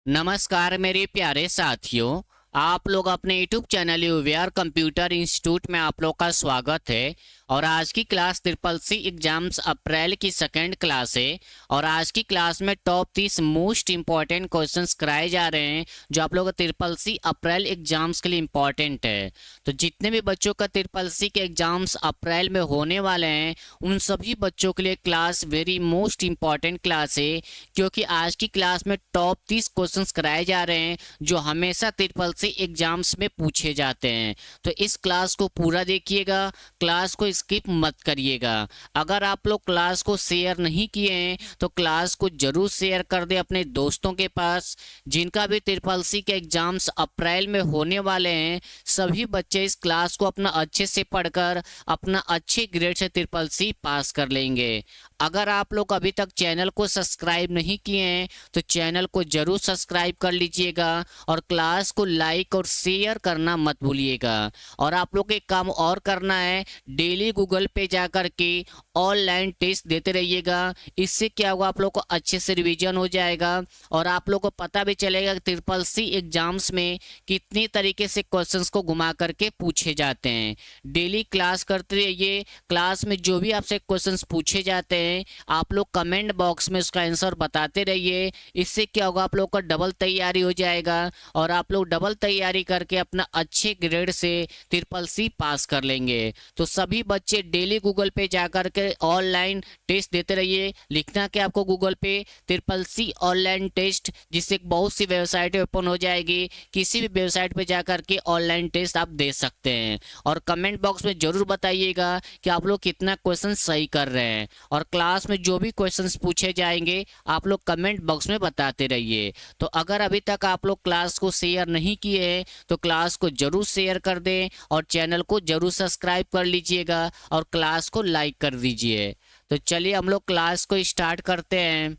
नमस्कार मेरे प्यारे साथियों। आप लोग अपने YouTube चैनल यूवीआर कंप्यूटर इंस्टीट्यूट में आप लोग का स्वागत है। और आज की क्लास ट्रिपल सी एग्जाम्स अप्रैल की सेकेंड क्लास है। और आज की क्लास में टॉप 30 मोस्ट इंपॉर्टेंट क्वेश्चंस कराए जा रहे हैं जो आप लोग ट्रिपल सी अप्रैल एग्जाम्स के लिए इम्पोर्टेंट है। तो जितने भी बच्चों का ट्रिपल सी के एग्जाम्स अप्रैल में होने वाले हैं उन सभी बच्चों के लिए class very most important class है, क्योंकि आज की क्लास में टॉप 30 क्वेश्चंस कराए जा रहे हैं जो हमेशा ट्रिपल सी एग्जाम्स में पूछे जाते हैं। तो इस क्लास को पूरा देखिएगा, क्लास को स्किप मत करिएगा। अगर आप लोग क्लास को शेयर नहीं किए हैं तो क्लास को जरूर शेयर कर दे अपने दोस्तों के पास। जिनका भी ट्रिपल सी के एग्जाम्स अप्रैल में होने वाले हैं सभी बच्चे इस क्लास को अपना अच्छे से पढ़कर अपना अच्छे ग्रेड से ट्रिपल सी पास कर लेंगे। अगर आप लोग अभी तक चैनल को सब्सक्राइब नहीं किए हैं तो चैनल को जरूर सब्सक्राइब कर लीजिएगा और क्लास को लाइक और शेयर करना मत भूलिएगा। और आप लोग एक काम और करना है, डेली गूगल पे जाकर के ऑनलाइन टेस्ट देते रहिएगा। इससे क्या होगा, आप लोग को अच्छे से रिवीजन हो जाएगा और आप लोग को पता भी चलेगा कि ट्रिपल सी एग्जाम्स में कितनी तरीके से क्वेश्चंस को घुमा करके पूछे जाते हैं। डेली क्लास करते रहिए। क्लास में जो भी आपसे क्वेश्चंस पूछे जाते हैं आप लोग कमेंट बॉक्स में उसका आंसर बताते रहिए। इससे क्या होगा, आप लोग का डबल तैयारी हो जाएगा और आप लोग डबल तैयारी करके अपना अच्छे ग्रेड से ट्रिपल सी पास कर लेंगे। तो सभी बच्चे डेली गूगल पे जाकर के ऑनलाइन टेस्ट देते रहिए। लिखना कि आपको गूगल पे ट्रिपल सी ऑनलाइन टेस्ट, जिससे बहुत सी वेबसाइट ओपन हो जाएगी। किसी भी वेबसाइट पे जाकर के ऑनलाइन टेस्ट आप दे सकते हैं। और कमेंट बॉक्स में जरूर बताइएगा कि आप लोग कितना क्वेश्चन सही कर रहे हैं। और क्लास में जो भी क्वेश्चंस पूछे जाएंगे आप लोग कमेंट बॉक्स में बताते रहिए। तो अगर अभी तक आप लोग क्लास को शेयर नहीं किए हैं तो क्लास को जरूर शेयर कर दें और चैनल को जरूर सब्सक्राइब कर लीजिएगा और क्लास को लाइक कर दीजिए। तो चलिए हम लोग क्लास को स्टार्ट करते हैं।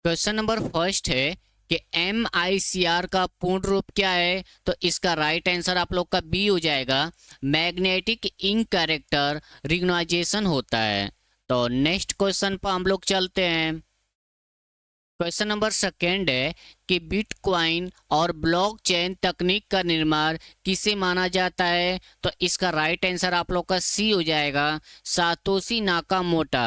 क्वेश्चन नंबर फर्स्ट है कि MICR का पूर्ण रूप क्या है। तो इसका राइट आंसर आप लोग का बी हो जाएगा, मैग्नेटिक इंक कैरेक्टर रिकग्नाइजेशन होता है। तो नेक्स्ट क्वेश्चन पर हम लोग चलते हैं। क्वेश्चन नंबर सेकेंड है कि बिटकॉइन और ब्लॉकचेन तकनीक का निर्माण किसे माना जाता है। तो इसका राइट आंसर आप लोग का सी हो जाएगा, सातोशी नाकामोटो।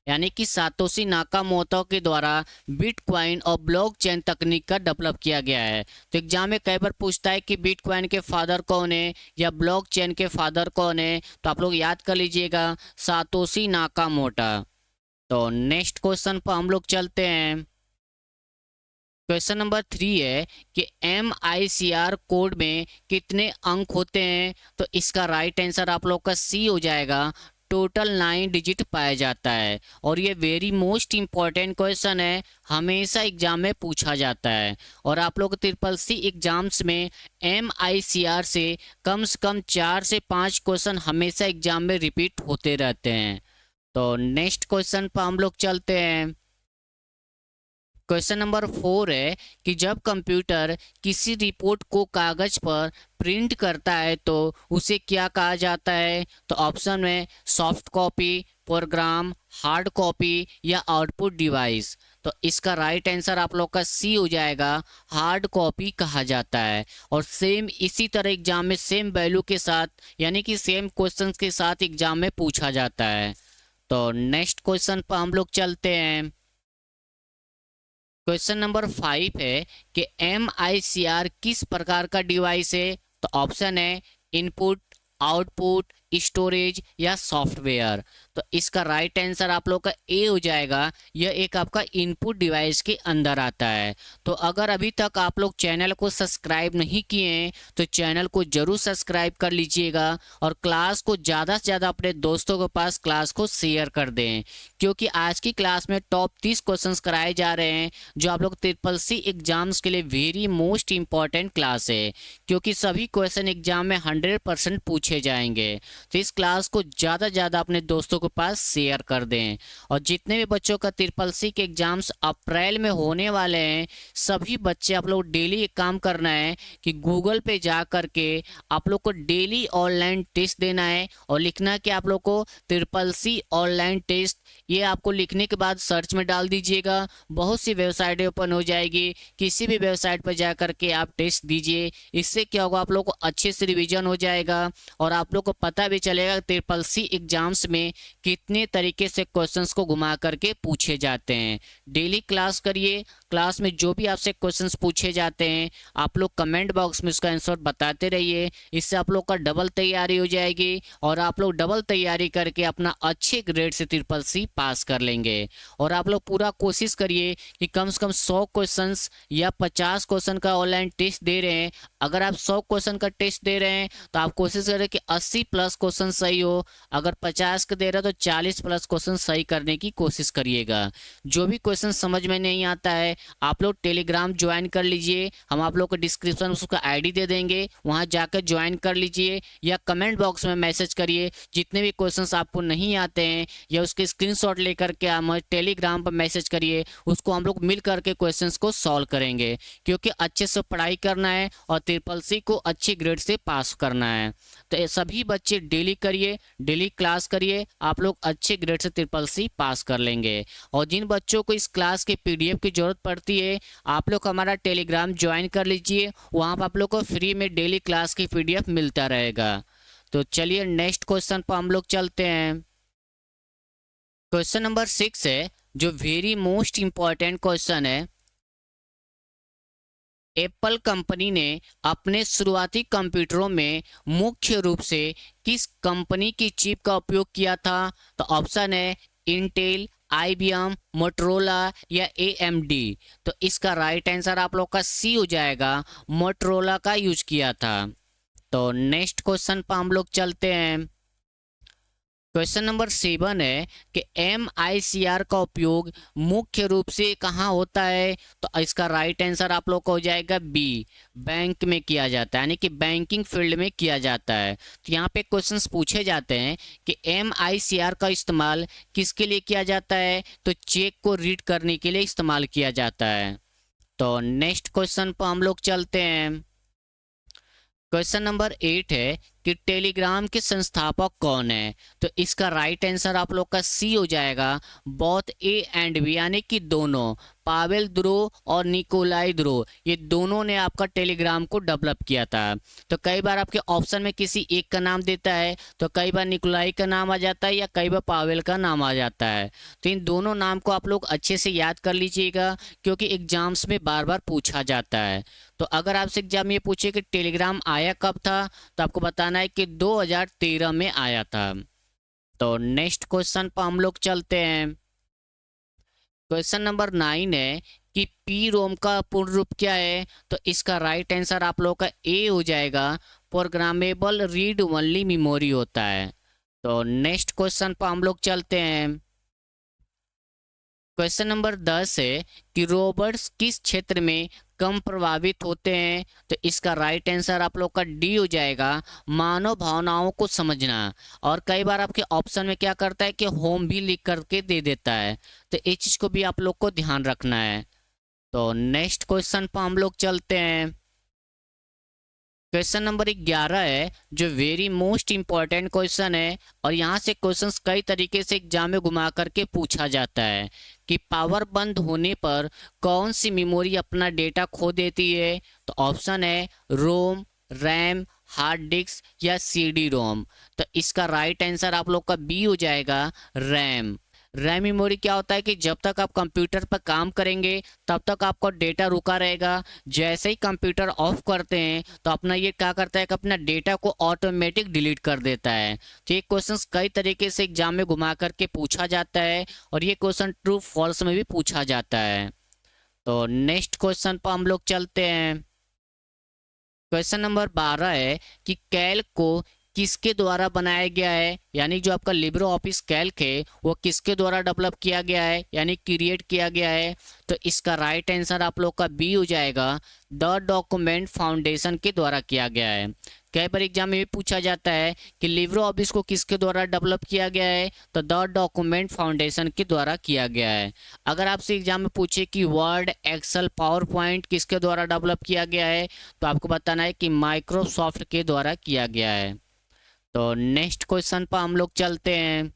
यानी कि सातोशी नाकामोटो के द्वारा बिटकॉइन और ब्लॉकचेन तकनीक का डेवलप किया गया है। तो एग्जाम में कई बार पूछता है कि बिटकॉइन के फादर कौन है या ब्लॉकचेन के फादर कौन है, तो आप लोग याद कर लीजिएगा सातोशी नाकामोटो। तो नेक्स्ट क्वेश्चन पर हम लोग चलते हैं। क्वेश्चन नंबर 3 है कि MICR कोड में कितने अंक होते हैं। तो इसका राइट आंसर आप लोग का सी हो जाएगा, टोटल 9 डिजिट पाया जाता है। और ये वेरी मोस्ट इंपॉर्टेंट क्वेश्चन है, हमेशा एग्जाम में पूछा जाता है। और आप लोग ट्रिपल सी एग्जाम्स में MICR से कम 4 से 5 क्वेश्चन हमेशा एग्जाम में रिपीट होते रहते हैं। तो नेक्स्ट क्वेश्चन पर हम लोग चलते हैं। क्वेश्चन नंबर 4 है कि जब कंप्यूटर किसी रिपोर्ट को कागज पर प्रिंट करता है तो उसे क्या कहा जाता है। तो ऑप्शन में soft copy, program, hard copy या आउटपुट डिवाइस। तो इसका राइट आंसर आप लोग का सी हो जाएगा, हार्ड कॉपी कहा जाता है। और सेम इसी तरह एग्जाम में सेम वैल्यू के साथ यानी कि सेम क्वेश्चंस के साथ एग्जाम में पूछा जाता है। तो नेक्स्ट क्वेश्चन पर हम लोग चलते हैं। क्वेश्चन नंबर 5 है कि MICR किस प्रकार का डिवाइस है। तो ऑप्शन है इनपुट, आउटपुट, स्टोरेज या सॉफ्टवेयर। तो इसका राइट आंसर आप लोग का ए हो जाएगा, यह एक आपका इनपुट डिवाइस के अंदर आता है। तो अगर अभी तक आप लोग चैनल को सब्सक्राइब नहीं किए हैं तो चैनल को जरूर सब्सक्राइब कर लीजिएगा और क्लास को ज़्यादा से ज़्यादा अपने दोस्तों के पास क्लास को शेयर कर दें, क्योंकि आज की क्लास में टॉप 30 क्वेश्चंस कराए जा रहे हैं जो आप लोग ट्रिपल सी एग्जाम्स के लिए वेरी मोस्ट इंपॉर्टेंट क्लास है, क्योंकि सभी क्वेश्चन एग्जाम में 100% पूछे जाएंगे। तो इस क्लास को ज़्यादा से ज़्यादा अपने दोस्तों के पास शेयर कर दें। और जितने भी बच्चों का ट्रिपल सी के एग्जाम्स अप्रैल में होने वाले हैं, सभी बच्चे आप लोग डेली एक काम करना है कि गूगल पे जा करके आप लोग को डेली ऑनलाइन टेस्ट देना है और लिखना कि आप लोग को ट्रिपल सी ऑनलाइन टेस्ट, ये आपको लिखने के बाद सर्च में डाल दीजिएगा। बहुत सी वेबसाइटें ओपन हो जाएगी, किसी भी वेबसाइट पर जा करके आप टेस्ट दीजिए। इससे क्या होगा, आप लोग को अच्छे से रिवीजन हो जाएगा और आप लोग को पता भी चलेगा ट्रिपल सी एग्जाम्स में कितने तरीके से क्वेश्चंस को घुमा करके पूछे जाते हैं। डेली क्लास करिए, क्लास में जो भी आपसे क्वेश्चंस पूछे जाते हैं आप लोग कमेंट बॉक्स में उसका आंसर बताते रहिए। इससे आप लोग का डबल तैयारी हो जाएगी और आप लोग डबल तैयारी करके अपना अच्छे ग्रेड से ट्रिपल सी पास कर लेंगे। और आप लोग पूरा कोशिश करिए कि कम से कम 100 क्वेश्चंस या 50 क्वेश्चन का ऑनलाइन टेस्ट दे रहे हैं। अगर आप 100 क्वेश्चन का टेस्ट दे रहे हैं तो आप कोशिश करें कि 80 प्लस क्वेश्चन सही हो। अगर 50 का दे रहे हो तो 40 प्लस क्वेश्चन सही करने की कोशिश करिएगा। जो भी क्वेश्चन समझ में नहीं आता है आप लोग टेलीग्राम ज्वाइन कर लीजिए, हम आप लोग को डिस्क्रिप्शन में उसका आईडी दे देंगे, वहां जाकर ज्वाइन कर लीजिए या कमेंट बॉक्स में मैसेज करिए। जितने भी क्वेश्चंस आपको नहीं आते हैं या उसके स्क्रीनशॉट लेकर के हमें टेलीग्राम पर मैसेज करिए, उसको हम लोग मिल करके क्वेश्चंस को सॉल्व करेंगे। क्योंकि अच्छे से पढ़ाई करना है और ट्रिपल सी को अच्छी ग्रेड से पास करना है। तो ये सभी बच्चे डेली करिए, डेली क्लास करिए, आप लोग अच्छे ग्रेड से ट्रिपल सी पास कर लेंगे। और जिन बच्चों को इस क्लास के पीडीएफ की जरूरत पड़ती है आप लोग हमारा टेलीग्राम ज्वाइन कर लीजिए, वहां पर आप लोग को फ्री में डेली क्लास की पीडीएफ मिलता रहेगा। तो चलिए नेक्स्ट क्वेश्चन पर हम लोग चलते हैं। क्वेश्चन नंबर 6 है जो वेरी मोस्ट इंपॉर्टेंट क्वेश्चन है। एप्पल कंपनी ने अपने शुरुआती कंप्यूटरों में मुख्य रूप से किस कंपनी की चिप का उपयोग किया था? तो ऑप्शन है इंटेल, आईबीएम, मोटरोला या एएमडी। तो इसका राइट आंसर आप लोग का सी हो जाएगा, मोटरोला का यूज किया था। तो नेक्स्ट क्वेश्चन पर हम लोग चलते हैं। क्वेश्चन नंबर 7 है कि MICR का उपयोग मुख्य रूप से कहाँ होता है? तो इसका राइट आंसर आप लोग का हो जाएगा बी, बैंक में किया जाता है, यानी कि बैंकिंग फील्ड में किया जाता है। तो यहाँ पे क्वेश्चंस पूछे जाते हैं कि MICR का इस्तेमाल किसके लिए किया जाता है? तो चेक को रीड करने के लिए इस्तेमाल किया जाता है। तो नेक्स्ट क्वेश्चन पर हम लोग चलते हैं। क्वेश्चन नंबर 8 है कि टेलीग्राम के संस्थापक कौन है? तो इसका राइट आंसर आप लोग का सी हो जाएगा, बोथ ए एंड बी, यानी कि दोनों, पावेल दुरो और निकोलाई दुरो, ये दोनों ने आपका टेलीग्राम को डेवलप किया था। तो कई बार आपके ऑप्शन में किसी एक का नाम देता है, तो कई बार निकोलाई का नाम आ जाता है या कई बार पावेल का नाम आ जाता है। तो इन दोनों नाम को आप लोग अच्छे से याद कर लीजिएगा क्योंकि एग्जाम्स में बार बार पूछा जाता है। तो अगर आपसे एग्जाम में ये पूछे कि टेलीग्राम आया कब था, तो आपको बताना है कि 2013 में आया था। तो नेक्स्ट क्वेश्चन पर हम लोग चलते हैं। क्वेश्चन नंबर 9 है कि पी रोम का पूर्ण रूप क्या है? तो इसका राइट आंसर आप लोग का ए हो जाएगा, प्रोग्रामेबल रीड ओनली मेमोरी होता है। तो नेक्स्ट क्वेश्चन पर हम लोग चलते हैं। क्वेश्चन नंबर 10 है कि रोबोट्स किस क्षेत्र में कम प्रभावित होते हैं? तो इसका राइट आंसर आप लोग का डी हो जाएगा, मानव भावनाओं को समझना। और कई बार आपके ऑप्शन में क्या करता है कि होम भी लिख करके दे देता है, तो इस चीज को भी आप लोग को ध्यान रखना है। तो नेक्स्ट क्वेश्चन पर हम लोग चलते हैं। क्वेश्चन नंबर 11 है जो वेरी मोस्ट इंपॉर्टेंट क्वेश्चन है और यहाँ से क्वेश्चंस कई तरीके से एग्जाम में घुमा करके पूछा जाता है कि पावर बंद होने पर कौन सी मेमोरी अपना डेटा खो देती है? तो ऑप्शन है रोम, रैम, हार्ड डिस्क या CD रोम। तो इसका राइट आंसर आप लोग का बी हो जाएगा, रैम। रैम मेमोरी क्या होता है कि जब तक आप कंप्यूटर पर काम करेंगे तब तक आपका डेटा रुका रहेगा, जैसे ही कंप्यूटर ऑफ करते हैं तो अपना ये क्या करता है कि अपना डेटा को ऑटोमेटिक डिलीट कर देता है। तो ये क्वेश्चन कई तरीके से एग्जाम में घुमा करके पूछा जाता है और ये क्वेश्चन ट्रू फॉल्स में भी पूछा जाता है। तो नेक्स्ट क्वेश्चन पर हम लोग चलते हैं। क्वेश्चन नंबर 12 है कि कैल्क को किसके द्वारा बनाया गया है? यानी जो आपका लिब्रो ऑफिस कैल्क है वो किसके द्वारा डेवलप किया गया है, यानी क्रिएट किया गया है? तो इसका राइट आंसर आप लोग का बी हो जाएगा, द डॉक्यूमेंट फाउंडेशन के द्वारा किया गया है। कई बार एग्जाम में भी पूछा जाता है कि लिब्रे ऑफिस को किसके द्वारा डेवलप किया गया है, तो द डॉक्यूमेंट फाउंडेशन के द्वारा किया गया है। अगर आपसे एग्जाम में पूछे कि वर्ड, एक्सेल, पावर पॉइंट किसके द्वारा डेवलप किया गया है, तो आपको बताना है कि माइक्रोसॉफ्ट के द्वारा किया गया है। तो नेक्स्ट क्वेश्चन पर हम लोग चलते हैं।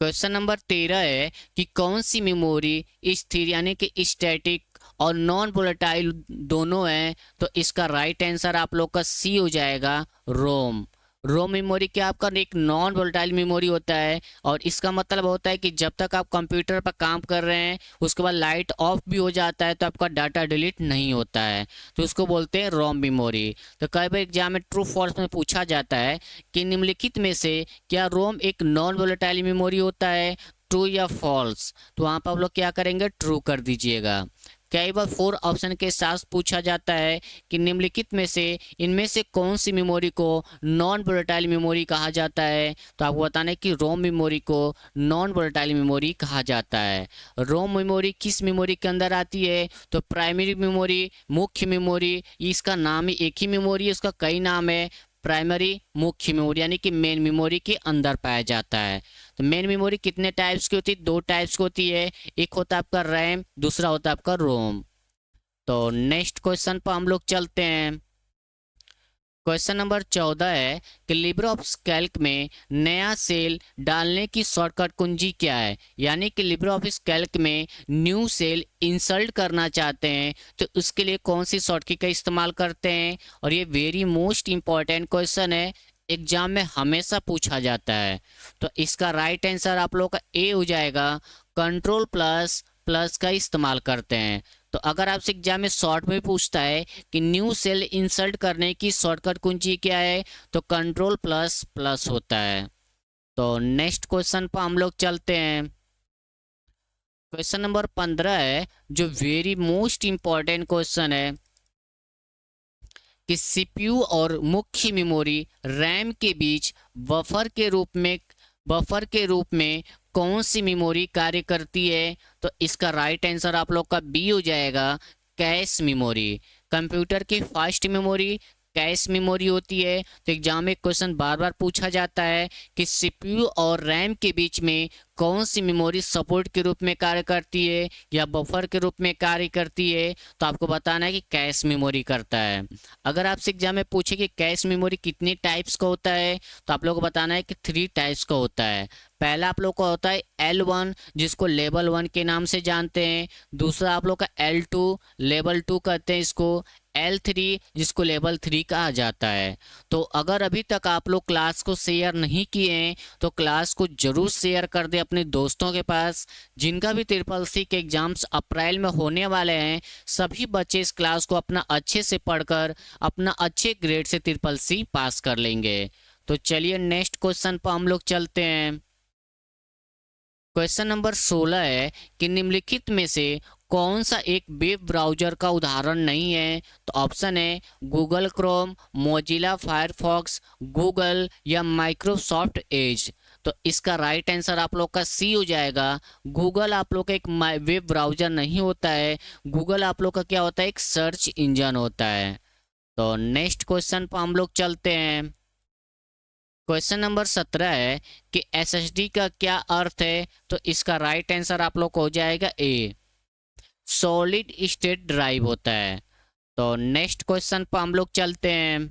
क्वेश्चन नंबर 13 है कि कौन सी मेमोरी स्थिर यानी कि स्टैटिक और नॉन वोलेटाइल दोनों है, तो इसका राइट आंसर आप लोग का सी हो जाएगा, रोम। रोम मेमोरी क्या आपका एक नॉन वोलेटाइल मेमोरी होता है, और इसका मतलब होता है कि जब तक आप कंप्यूटर पर काम कर रहे हैं उसके बाद लाइट ऑफ भी हो जाता है तो आपका डाटा डिलीट नहीं होता है, तो उसको बोलते हैं रोम मेमोरी। तो कई बार एग्जाम में ट्रू फॉल्स में पूछा जाता है कि निम्नलिखित में से क्या रोम एक नॉन वोलेटाइल मेमोरी होता है, ट्रू या फॉल्स, तो वहां पर आप लोग क्या करेंगे, ट्रू कर दीजिएगा। कई बार 4 ऑप्शन के साथ पूछा जाता है कि निम्नलिखित में से इनमें से कौन सी मेमोरी को नॉन वोलेटाइल मेमोरी कहा जाता है, तो आपको बताना है कि रोम मेमोरी को नॉन वोलेटाइल मेमोरी कहा जाता है। रोम मेमोरी किस मेमोरी के अंदर आती है, तो प्राइमरी मेमोरी, मुख्य मेमोरी, इसका नाम ही एक ही मेमोरी है, इसका कई नाम है। प्राइमरी, मुख्य मेमोरी यानी कि मेन मेमोरी के अंदर पाया जाता है। तो मेन मेमोरी कितने टाइप्स की होती है, 2 टाइप्स की होती है, एक होता है आपका रैम, दूसरा होता है आपका रोम। तो नेक्स्ट क्वेश्चन पर हम लोग चलते हैं। क्वेश्चन नंबर 14 है कि लिब्रे ऑफिस कैल्क में नया सेल डालने की शॉर्टकट कुंजी क्या है, यानी कि लिब्रे ऑफिस कैल्क में न्यू सेल इंसर्ट करना चाहते हैं तो उसके लिए कौन सी शॉर्टकट का इस्तेमाल करते हैं, और ये वेरी मोस्ट इंपॉर्टेंट क्वेश्चन है, एग्जाम में हमेशा पूछा जाता है। तो इसका राइट आंसर आप लोग का ए हो जाएगा, कंट्रोल प्लस प्लस का इस्तेमाल करते हैं। तो अगर आपसे एग्जाम में शॉर्ट में पूछता है कि न्यू सेल इंसर्ट करने की शॉर्टकट कुंजी क्या है, तो कंट्रोल प्लस प्लस होता है। तो नेक्स्ट क्वेश्चन पर हम लोग चलते हैं। क्वेश्चन नंबर 15 है जो वेरी मोस्ट इंपॉर्टेंट क्वेश्चन है कि सीपीयू और मुख्य मेमोरी रैम के बीच बफर के रूप में कौन सी मेमोरी कार्य करती है, तो इसका राइट आंसर आप लोग का बी हो जाएगा, कैश मेमोरी। कंप्यूटर की फास्ट मेमोरी कैश मेमोरी होती है। तो एग्जाम में क्वेश्चन बार बार पूछा जाता है कि सीपीयू और रैम के बीच में कौन सी मेमोरी सपोर्ट के रूप में कार्य करती है या बफर के रूप में कार्य करती है, तो आपको बताना है कि कैश मेमोरी करता है। अगर आपसे एग्जाम में पूछे कि कैश मेमोरी कितने टाइप्स का होता है, तो आप लोग को बताना है कि 3 टाइप्स का होता है। पहला आप लोग का होता है L1 जिसको लेवल 1 के नाम से जानते हैं, दूसरा आप लोग का L2 लेवल 2 कहते हैं इसको, L3 जिसको लेवल 3 कहा जाता है। तो अगर अभी तक आप लोग क्लास को शेयर नहीं किए हैं तो क्लास को जरूर शेयर कर दें अपने दोस्तों के पास। जिनका भी ट्रिपल सी के एग्जाम्स अप्रैल में होने वाले हैं, सभी बच्चे इस क्लास को अपना अच्छे से पढ़कर अपना अच्छे ग्रेड से ट्रिपल सी पास कर लेंगे। तो चलिए नेक्स्ट क्वेश्चन पर हम लोग चलते हैं। क्वेश्चन नंबर 16 है कि निम्नलिखित में से कौन सा एक वेब ब्राउजर का उदाहरण नहीं है, तो ऑप्शन है Google Chrome, Mozilla Firefox, Google या माइक्रोसॉफ्ट एज। तो इसका राइट आंसर आप लोग का सी हो जाएगा, गूगल आप लोग का एक वेब ब्राउजर नहीं होता है, गूगल आप लोग का क्या होता है, एक सर्च इंजन होता है। तो नेक्स्ट क्वेश्चन पर हम लोग चलते हैं। क्वेश्चन नंबर 17 है कि एसएसडी का क्या अर्थ है, तो इसका राइट आंसर आप लोग को हो जाएगा ए, सॉलिड स्टेट ड्राइव होता है। तो नेक्स्ट क्वेश्चन पर हम लोग चलते हैं।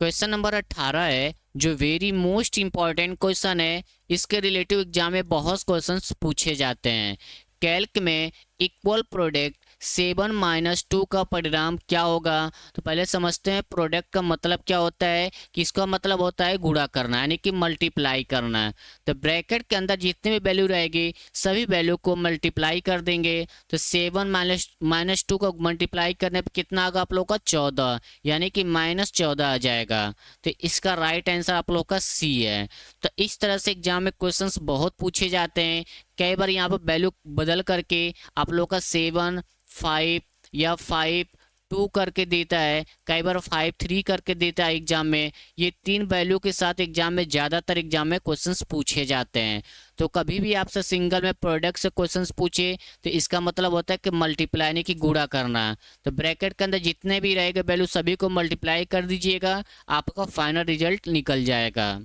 क्वेश्चन नंबर 18 है जो वेरी मोस्ट इंपॉर्टेंट क्वेश्चन है, इसके रिलेटिव एग्जाम में बहुत क्वेश्चंस पूछे जाते हैं। कैल्क में इक्वल प्रोडक्ट 7-2 का परिणाम क्या होगा, तो पहले समझते हैं प्रोडक्ट का मतलब क्या होता है, कि इसका मतलब होता है गुणा करना यानी कि मल्टीप्लाई करना। तो ब्रैकेट के अंदर जितनी भी वैल्यू रहेगी सभी वैल्यू को मल्टीप्लाई कर देंगे। तो 7-2 को मल्टीप्लाई करने पर कितना आएगा आप लोग का, 14, यानी कि -14 आ जाएगा। तो इसका राइट आंसर आप लोग का सी है। तो इस तरह से एग्जाम में क्वेश्चंस बहुत पूछे जाते हैं। कई बार यहाँ पर वैल्यू बदल करके आप लोग का 7, 5 या 5, 2 करके देता है, कई बार 5 3 करके देता है एग्जाम में। ये 3 वैल्यू के साथ एग्जाम में ज़्यादातर एग्जाम में क्वेश्चंस पूछे जाते हैं। तो कभी भी आपसे सिंगल में प्रोडक्ट से क्वेश्चंस पूछे तो इसका मतलब होता है कि मल्टीप्लाई यानी कि गुणा करना। तो ब्रैकेट के अंदर जितने भी रहेगा वैल्यू सभी को मल्टीप्लाई कर दीजिएगा, आपका फाइनल रिजल्ट निकल जाएगा।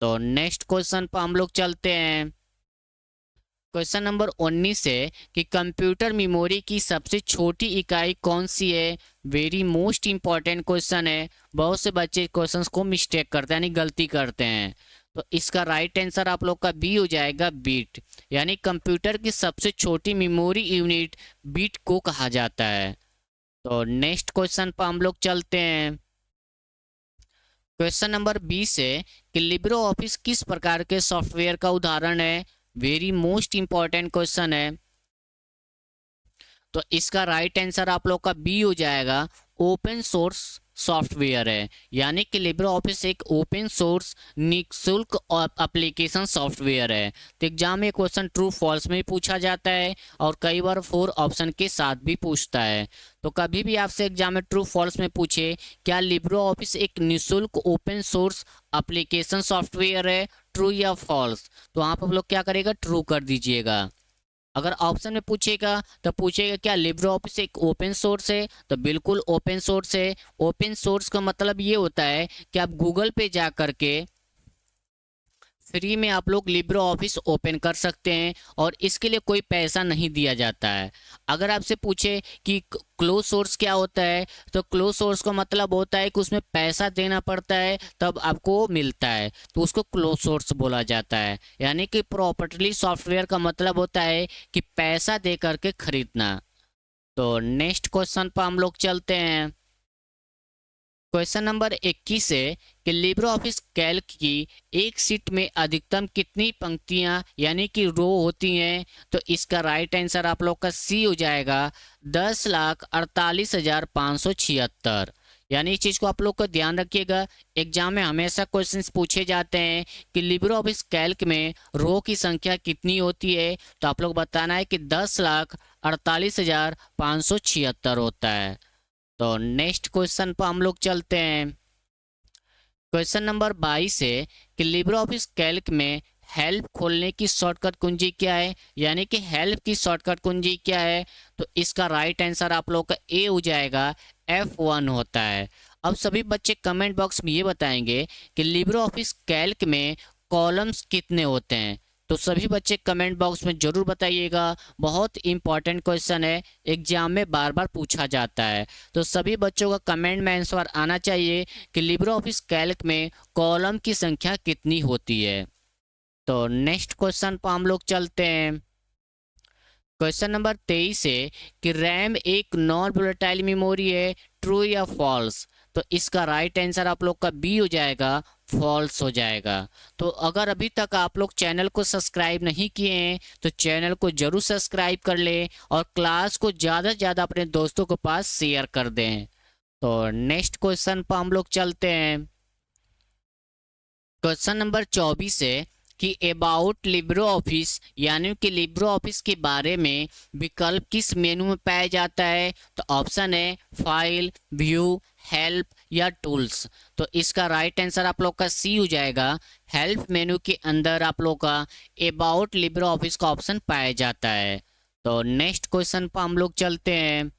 तो नेक्स्ट क्वेश्चन पर हम लोग चलते हैं। क्वेश्चन नंबर 19 है कि कंप्यूटर मेमोरी की सबसे छोटी इकाई कौन सी है। वेरी मोस्ट इंपॉर्टेंट क्वेश्चन है। बहुत से बच्चे क्वेश्चंस को मिस्टेक करते हैं यानी गलती करते हैं। तो इसका राइट आंसर आप लोग का बी हो जाएगा, बिट। यानी कंप्यूटर की सबसे छोटी मेमोरी यूनिट बिट को कहा जाता है। तो नेक्स्ट क्वेश्चन पर हम लोग चलते हैं। क्वेश्चन नंबर 20 है कि लिब्रो ऑफिस किस प्रकार के सॉफ्टवेयर का उदाहरण है। वेरी मोस्ट इंपॉर्टेंट क्वेश्चन है। तो इसका राइट आंसर आप लोग का बी हो जाएगा, ओपन सोर्स सॉफ्टवेयर है। यानी कि लिब्रो ऑफिस एक ओपन सोर्स निःशुल्क एप्लीकेशन सॉफ्टवेयर है। तो एग्जाम में क्वेश्चन ट्रू फॉल्स में पूछा जाता है और कई बार 4 ऑप्शन के साथ भी पूछता है। तो कभी भी आपसे एग्जाम में ट्रू फॉल्स में पूछे क्या लिब्रो ऑफिस एक निःशुल्क ओपन सोर्स एप्लीकेशन सॉफ्टवेयर है, ट्रू या फॉल्स, तो आप लोग क्या करेगा, ट्रू कर दीजिएगा। अगर ऑप्शन में पूछेगा तो पूछेगा क्या लिब्रो ऑफिस एक ओपन सोर्स है, तो बिल्कुल ओपन सोर्स है। ओपन सोर्स का मतलब ये होता है कि आप गूगल पे जा करके फ्री में आप लोग लिब्रो ऑफिस ओपन कर सकते हैं और इसके लिए कोई पैसा नहीं दिया जाता है। अगर आपसे पूछे कि क्लोज सोर्स क्या होता है, तो क्लोज सोर्स का मतलब होता है कि उसमें पैसा देना पड़ता है तब आपको मिलता है, तो उसको क्लोज सोर्स बोला जाता है। यानी कि प्रॉपर्टी सॉफ्टवेयर का मतलब होता है कि पैसा दे करके खरीदना। तो नेक्स्ट क्वेश्चन पर हम लोग चलते हैं। क्वेश्चन नंबर 21 है कि लिब्रो ऑफिस कैल्क की एक शीट में अधिकतम कितनी पंक्तियां यानी कि रो होती हैं। तो इसका राइट आंसर आप लोग का सी हो जाएगा, 10,48,576। यानी इस चीज़ को आप लोग को ध्यान रखिएगा। एग्जाम में हमेशा क्वेश्चंस पूछे जाते हैं कि लिब्रो ऑफिस कैल्क में रो की संख्या कितनी होती है, तो आप लोग बताना है कि 10,48,576 होता है। तो नेक्स्ट क्वेश्चन पर हम लोग चलते हैं। क्वेश्चन नंबर 22 है कि लिब्रो ऑफिस कैल्क में हेल्प खोलने की शॉर्टकट कुंजी क्या है, यानी कि हेल्प की शॉर्टकट कुंजी क्या है। तो इसका राइट आंसर आप लोग का ए हो जाएगा, F1 होता है। अब सभी बच्चे कमेंट बॉक्स में ये बताएंगे कि लिब्रो ऑफिस कैल्क में कॉलम्स कितने होते हैं। तो सभी बच्चे कमेंट बॉक्स में जरूर बताइएगा, बहुत इंपॉर्टेंट क्वेश्चन है, एग्जाम में बार बार पूछा जाता है। तो सभी बच्चों का कमेंट में आंसर आना चाहिए कि लिब्रो ऑफिस कैल्क में कॉलम की संख्या कितनी होती है। तो नेक्स्ट क्वेश्चन पर हम लोग चलते हैं। क्वेश्चन नंबर 23 है कि रैम एक नॉन वोलेटाइल मेमोरी है, ट्रू या फॉल्स। तो इसका राइट आंसर आप लोग का बी हो जाएगा, फॉल्स हो जाएगा। तो अगर अभी तक आप लोग चैनल को सब्सक्राइब नहीं किए हैं तो चैनल को जरूर सब्सक्राइब कर लें और क्लास को ज़्यादा से ज़्यादा अपने दोस्तों के पास शेयर कर दें। तो नेक्स्ट क्वेश्चन पर हम लोग चलते हैं। क्वेश्चन नंबर 24 है कि अबाउट लिब्रो ऑफिस यानी कि लिब्रो ऑफिस के बारे में विकल्प किस मेनू में पाया जाता है। तो ऑप्शन है फाइल, व्यू, हेल्प या टूल्स। तो इसका राइट आंसर आप लोग का सी हो जाएगा, हेल्प मेनू के अंदर आप लोग का अबाउट लिब्रो ऑफिस का ऑप्शन पाया जाता है। तो नेक्स्ट क्वेश्चन पर हम लोग चलते हैं।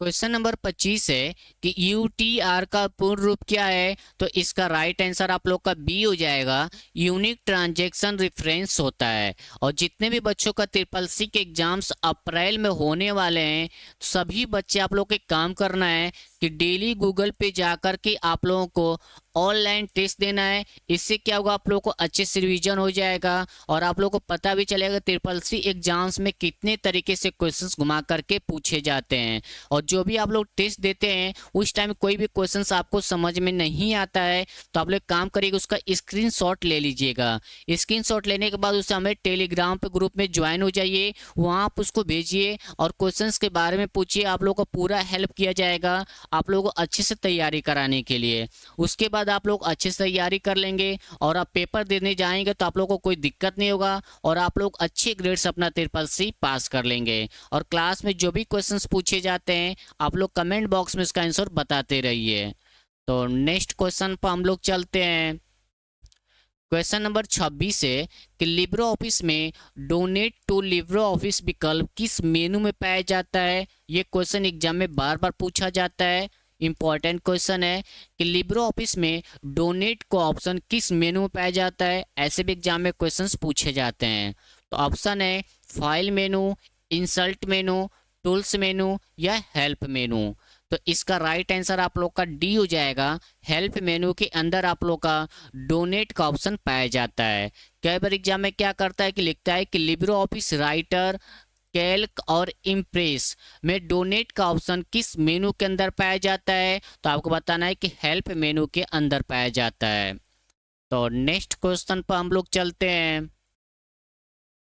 क्वेश्चन नंबर 25 है कि UTR का पूर्ण रूप क्या है। तो इसका राइट आंसर आप लोग का बी हो जाएगा, यूनिक ट्रांजैक्शन रेफरेंस होता है। और जितने भी बच्चों का CCC के एग्जाम्स अप्रैल में होने वाले हैं, सभी बच्चे आप लोग को एक काम करना है कि डेली गूगल पे जाकर के आप लोगों को ऑनलाइन टेस्ट देना है। इससे क्या होगा, आप लोगों को अच्छे से रिवीजन हो जाएगा और आप लोगों को पता भी चलेगा CCC एग्जाम्स में कितने तरीके से क्वेश्चंस घुमा करके पूछे जाते हैं। और जो भी आप लोग टेस्ट देते हैं उस टाइम कोई भी क्वेश्चंस आपको समझ में नहीं आता है तो आप लोग काम करिएगा, उसका स्क्रीनशॉट ले लीजिएगा। स्क्रीनशॉट लेने के बाद उसे हमें टेलीग्राम पे ग्रुप में ज्वाइन हो जाइए, वहाँ आप उसको भेजिए और क्वेश्चंस के बारे में पूछिए, आप लोग को पूरा हेल्प किया जाएगा। आप लोगों को अच्छे से तैयारी कराने के लिए। उसके बाद आप लोग अच्छे से तैयारी कर लेंगे और आप पेपर देने जाएंगे तो आप लोगों को कोई दिक्कत नहीं होगा और आप लोग अच्छे ग्रेड्स अपना ट्रिपल सी पास कर लेंगे। और क्लास में जो भी क्वेश्चंस पूछे जाते हैं आप लोग कमेंट बॉक्स में इसका आंसर बताते रहिए। तो नेक्स्ट क्वेश्चन पर हम लोग चलते हैं। क्वेश्चन नंबर 26 है कि लिब्रो ऑफिस में डोनेट टू लिब्रो ऑफिस विकल्प किस मेनू में पाया जाता है। ये क्वेश्चन एग्जाम में बार बार पूछा जाता है, इंपॉर्टेंट क्वेश्चन है कि लिब्रो ऑफिस में डोनेट को ऑप्शन किस मेनू में पाया जाता है। ऐसे भी एग्जाम में क्वेश्चंस पूछे जाते हैं। तो ऑप्शन है फाइल मेनू, इंसर्ट मेनू, टूल्स मेनू या हेल्प मेनू। तो इसका राइट आंसर आप लोग का डी हो जाएगा। हेल्प मेनू के अंदर आप लोग का डोनेट का ऑप्शन पाया जाता है। कई बार एग्जाम में क्या करता है कि लिखता है कि लिब्रो ऑफिस राइटर, कैल्क और इम्प्रेस में डोनेट का ऑप्शन किस मेनू के अंदर पाया जाता है। तो आपको बताना है कि हेल्प मेनू के अंदर पाया जाता है। तो नेक्स्ट क्वेश्चन पर हम लोग चलते हैं।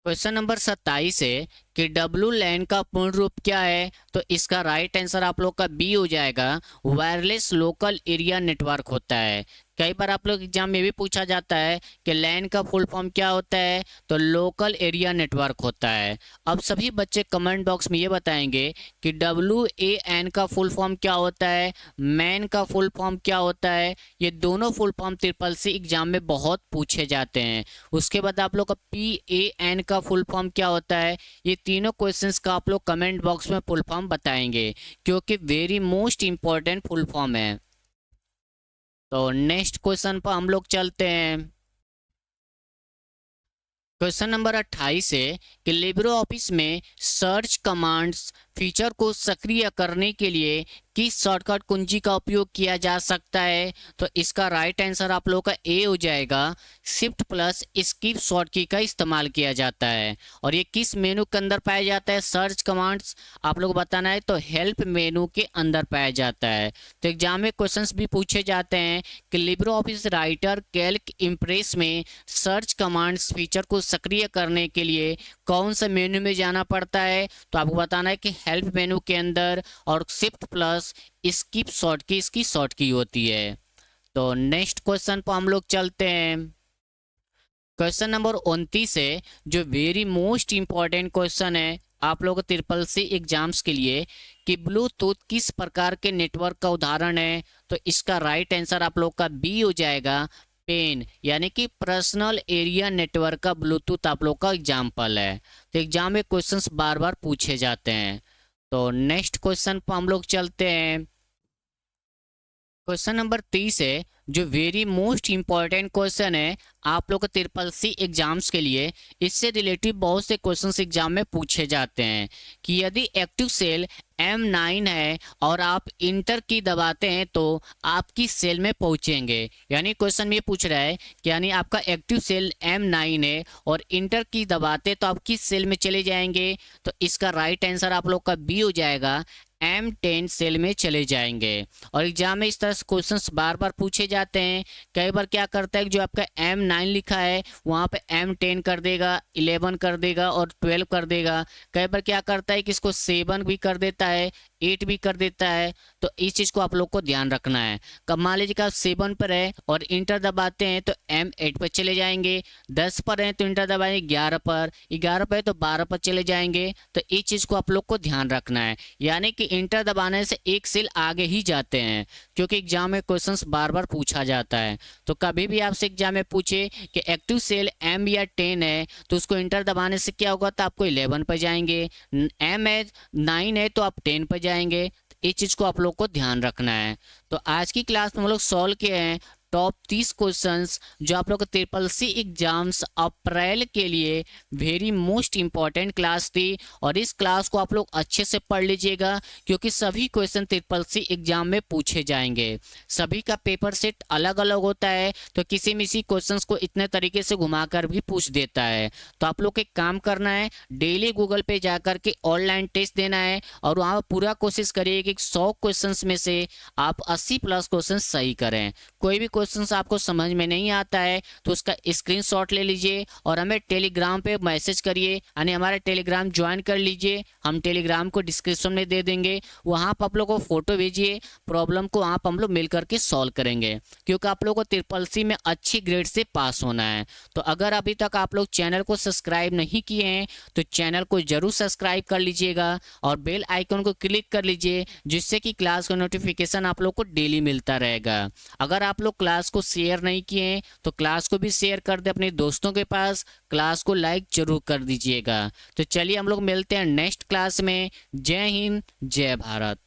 क्वेश्चन नंबर 27 है कि डब्लू लैन का पूर्ण रूप क्या है। तो इसका राइट आंसर आप लोग का बी हो जाएगा। वायरलेस लोकल एरिया नेटवर्क होता है। कई बार आप लोग एग्जाम में भी पूछा जाता है कि लैन का फुल फॉर्म क्या होता है। तो लोकल एरिया नेटवर्क होता है। अब सभी बच्चे कमेंट बॉक्स में ये बताएंगे कि WAN का फुल फॉर्म क्या होता है, मैन का फुल फॉर्म क्या होता है। ये दोनों full form triple C exam में बहुत पूछे जाते हैं। उसके बाद आप लोग का PAN का फुल फॉर्म क्या होता है। ये तीनों क्वेश्चंस का आप लोग कमेंट बॉक्स में फुल फॉर्म बताएंगे क्योंकि very most important full form है। तो नेक्स्ट क्वेश्चन पर हम लोग चलते हैं। क्वेश्चन नंबर 28 है कि लिब्रो ऑफिस में सर्च कमांड्स फीचर को सक्रिय करने के लिए किस शॉर्टकट कुंजी का उपयोग किया जा सकता है। तो इसका राइट आंसर आप लोगों का ए हो जाएगा। शिफ्ट प्लस स्किप शॉर्ट की का इस्तेमाल किया जाता है। और ये किस मेनू के अंदर पाया जाता है। सर्च कमांड्स आप लोग बताना है तो हेल्प मेनू के अंदर पाया जाता है। तो एग्जाम में क्वेश्चंस भी पूछे जाते हैं कि Libre office writer, Calc, impress में सर्च कमांड्स फीचर को सक्रिय करने के लिए कौन सा मेनू में जाना पड़ता है। तो आपको बताना है कि हेल्प मेनू के अंदर और शिफ्ट प्लस स्किप शॉर्ट की इसकी शॉर्ट की होती है। तो नेक्स्ट क्वेश्चन पर हम लोग चलते हैं। क्वेश्चन नंबर 29 है जो वेरी मोस्ट इंपॉर्टेंट क्वेश्चन है आप लोग ट्रिपल सी एग्जाम्स के लिए कि ब्लूटूथ किस प्रकार के नेटवर्क का उदाहरण है। तो इसका राइट आंसर आप लोग का बी हो जाएगा। पेन यानी कि पर्सनल एरिया नेटवर्क का ब्लूटूथ आप लोग का एग्जाम्पल है। तो एग्जाम में क्वेश्चंस बार बार पूछे जाते हैं। तो नेक्स्ट क्वेश्चन पर हम लोग चलते हैं। क्वेश्चन नंबर 30 है जो वेरी मोस्ट इंपॉर्टेंट क्वेश्चन है आप लोग ट्रिपल सी एग्जाम्स के लिए। इससे रिलेटिव बहुत से क्वेश्चंस एग्जाम में पूछे जाते हैं कि यदि एक्टिव सेल M9 है और आप इंटर की दबाते हैं तो आप किस सेल में पहुंचेंगे। यानी क्वेश्चन में ये पूछ रहा है कि यानी आपका एक्टिव सेल M9 है और इंटर की दबाते तो आप किस सेल में चले जाएंगे। तो इसका राइट आंसर आप लोग का बी हो जाएगा। M10 सेल में चले जाएंगे। और एग्जाम में इस तरह से क्वेश्चंस बार बार पूछे जाते हैं। कई बार क्या करता है कि जो आपका M9 लिखा है वहाँ पे M10 कर देगा, 11 कर देगा और 12 कर देगा। कई बार क्या करता है कि इसको 7 भी कर देता है, 8 भी कर देता है। तो इस चीज़ को आप लोग को ध्यान रखना है। कब मान लीजिए कि आप 7 पर है और इंटर दबाते हैं तो M8 पर चले जाएंगे। 10 पर है तो इंटर दबाएंगे 11 पर, 11 पर है तो 12 पर चले जाएंगे। तो इस चीज़ को आप लोग को ध्यान रखना है। यानी कि इंटर दबाने से एक सेल आगे ही जाते हैं क्योंकि एग्जाम में क्वेश्चंस बार बार पूछा जाता है। तो कभी भी आपसे एग्जाम में पूछे कि एक्टिव सेल M या 10 है तो उसको इंटर दबाने से क्या होगा। तो आपको 11 पर जाएंगे। M है 9 है तो आप 10 पर जाएंगे। इस चीज को आप लोग को ध्यान रखना है। तो आज की क्लास में हम लोग सॉल्व किए हैं टॉप 30 क्वेश्चंस जो आप लोग को ट्रिपल सी एग्जाम्स अप्रैल के लिए वेरी मोस्ट इंपॉर्टेंट क्लास थी। और इस क्लास को आप लोग अच्छे से पढ़ लीजिएगा क्योंकि सभी क्वेश्चन ट्रिपल सी एग्जाम में पूछे जाएंगे। सभी का पेपर सेट अलग अलग होता है तो किसी में इसी क्वेश्चन को इतने तरीके से घुमाकर भी पूछ देता है। तो आप लोग को एक काम करना है, डेली गूगल पे जाकर के ऑनलाइन टेस्ट देना है और वहाँ पूरा कोशिश करिए कि 100 क्वेश्चन में से आप 80+ क्वेश्चन सही करें। कोई भी क्वेश्चंस आपको समझ में नहीं आता है तो उसका स्क्रीनशॉट ले लीजिए और हमें टेलीग्राम पे मैसेज करिए, यानी हमारा टेलीग्राम ज्वाइन कर लीजिए। हम टेलीग्राम को डिस्क्रिप्शन में दे देंगे, वहाँ पर आप लोग को फोटो भेजिए, प्रॉब्लम को वहाँ पर हम लोग मिल करके सॉल्व करेंगे, क्योंकि आप लोग को ट्रिपल सी में अच्छी ग्रेड से पास होना है। तो अगर अभी तक आप लोग चैनल को सब्सक्राइब नहीं किए हैं तो चैनल को जरूर सब्सक्राइब कर लीजिएगा और बेल आइकन को क्लिक कर लीजिए, जिससे कि क्लास का नोटिफिकेशन आप लोग को डेली मिलता रहेगा। अगर आप लोग क्लास को शेयर नहीं किए हैं तो क्लास को भी शेयर कर दे अपने दोस्तों के पास, क्लास को लाइक जरूर कर दीजिएगा। तो चलिए हम लोग मिलते हैं नेक्स्ट क्लास में। जय हिंद, जय भारत।